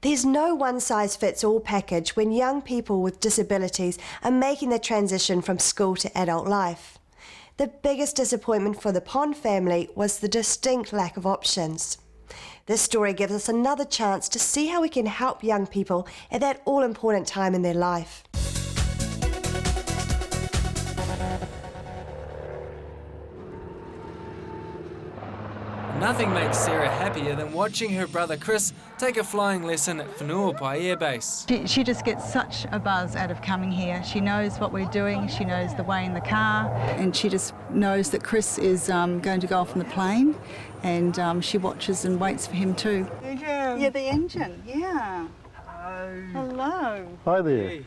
There's no one-size-fits-all package when young people with disabilities are making the transition from school to adult life. The biggest disappointment for the Pond family was the distinct lack of options. This story gives us another chance to see how we can help young people at that all-important time in their life. Nothing makes Sarah happier than watching her brother Chris take a flying lesson at Whenuapai Air Base. She just gets such a buzz out of coming here. She knows what we're doing, she knows the way in the car, and she just knows that Chris is going to go off on the plane, and she watches and waits for him too. Yeah, the engine, yeah. Hello. Hello. Hi there. Hey.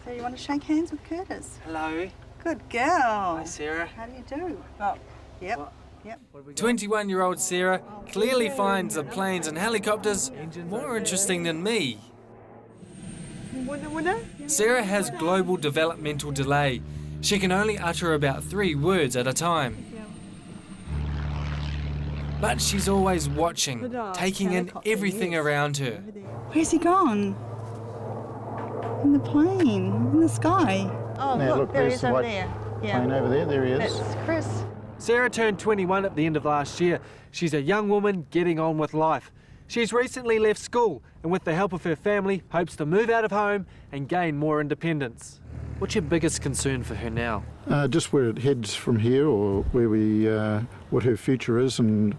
So you want to shake hands with Curtis? Hello. Good girl. Hi, Sarah. How do you do? Oh, yep. What? Yep. 21-year-old Sarah clearly finds the planes and helicopters more interesting than me. Sarah has global developmental delay. She can only utter about 3 words at a time. But she's always watching, taking in everything around her. Where's he gone? In the plane, in the sky. Oh, Now, look, there he there's is the over white there. Plane over there, there he is. That's Chris. Sarah turned 21 at the end of last year. She's a young woman getting on with life. She's recently left school and with the help of her family hopes to move out of home and gain more independence. What's your biggest concern for her now? Just where it heads from here, or where what her future is, and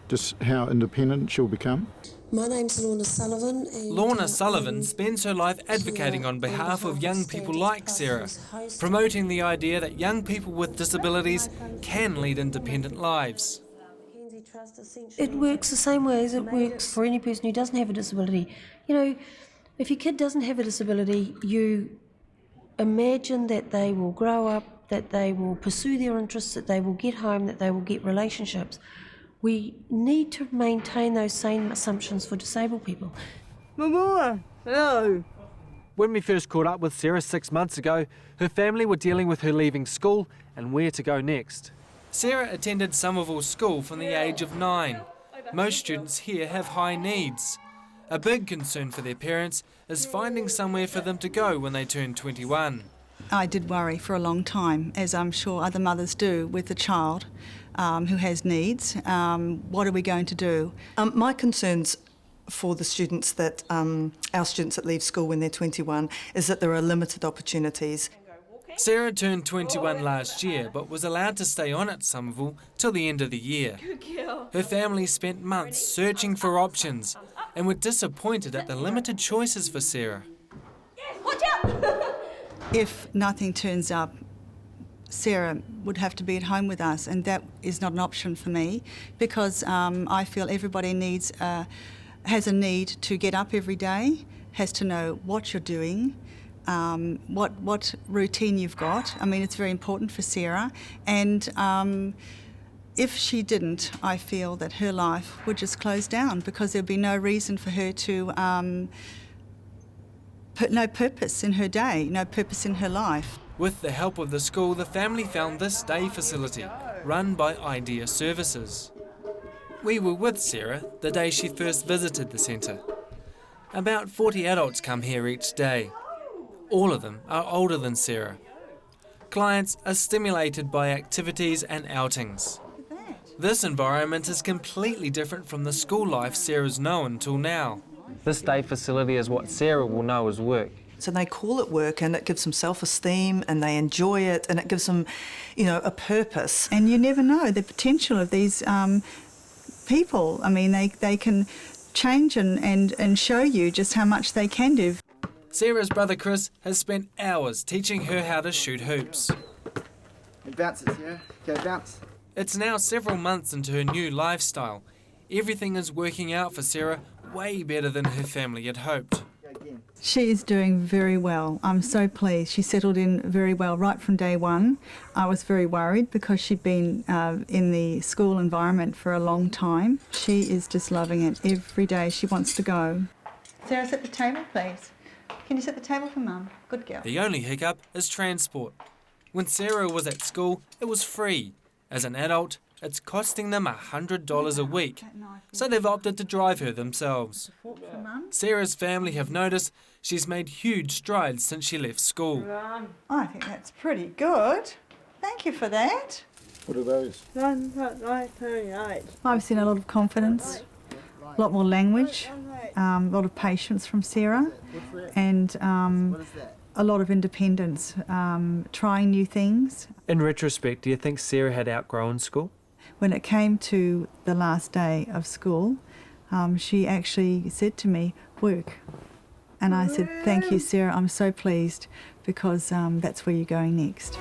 just how independent she'll become. My name's Lorna Sullivan. Lorna Sullivan spends her life advocating on behalf of young people like Sarah, promoting the idea that young people with disabilities can lead independent lives. It works the same way as it works for any person who doesn't have a disability. You know, if your kid doesn't have a disability, you imagine that they will grow up, that they will pursue their interests, that they will get home, that they will get relationships. We need to maintain those same assumptions for disabled people. Mama, hello. When we first caught up with Sarah 6 months ago, her family were dealing with her leaving school and where to go next. Sarah attended Somerville School from the age of 9. Most students here have high needs. A big concern for their parents is finding somewhere for them to go when they turn 21. I did worry for a long time, as I'm sure other mothers do with a child who has needs. What are we going to do? My concerns for the students that, our students that leave school when they're 21, is that there are limited opportunities. Sarah turned 21 last year but was allowed to stay on at Somerville till the end of the year. Her family spent months searching for options and were disappointed at the limited choices for Sarah. Watch out! If nothing turns up, Sarah would have to be at home with us, and that is not an option for me, because I feel everybody has a need to get up every day, has to know what you're doing, what routine you've got. I mean, it's very important for Sarah, and if she didn't, I feel that her life would just close down, because there'd be no reason for her to put no purpose in her day, no purpose in her life. With the help of the school, the family found this day facility, run by Idea Services. We were with Sarah the day she first visited the centre. About 40 adults come here each day. All of them are older than Sarah. Clients are stimulated by activities and outings. This environment is completely different from the school life Sarah's known until now. This day facility is what Sarah will know as work. So they call it work, and it gives them self-esteem, and they enjoy it, and it gives them, you know, a purpose. And you never know the potential of these people. I mean, they can change and show you just how much they can do. Sarah's brother Chris has spent hours teaching her how to shoot hoops. It bounces, yeah? Okay, bounce. It's now several months into her new lifestyle. Everything is working out for Sarah way better than her family had hoped. She is doing very well. I'm so pleased. She settled in very well right from day one. I was very worried because she'd been in the school environment for a long time. She is just loving it every day. She wants to go. Sarah, set the table, please. Can you set the table for Mum? Good girl. The only hiccup is transport. When Sarah was at school, it was free. As an adult, it's costing them $100 a week, so they've opted to drive her themselves. Sarah's family have noticed she's made huge strides since she left school. I think that's pretty good. Thank you for that. What are those? I've seen a lot of confidence, a lot more language, a lot of patience from Sarah, and a lot of independence, trying new things. In retrospect, do you think Sarah had outgrown school? When it came to the last day of school, she actually said to me, "Work." And I said, "Thank you, Sarah, I'm so pleased, because that's where you're going next."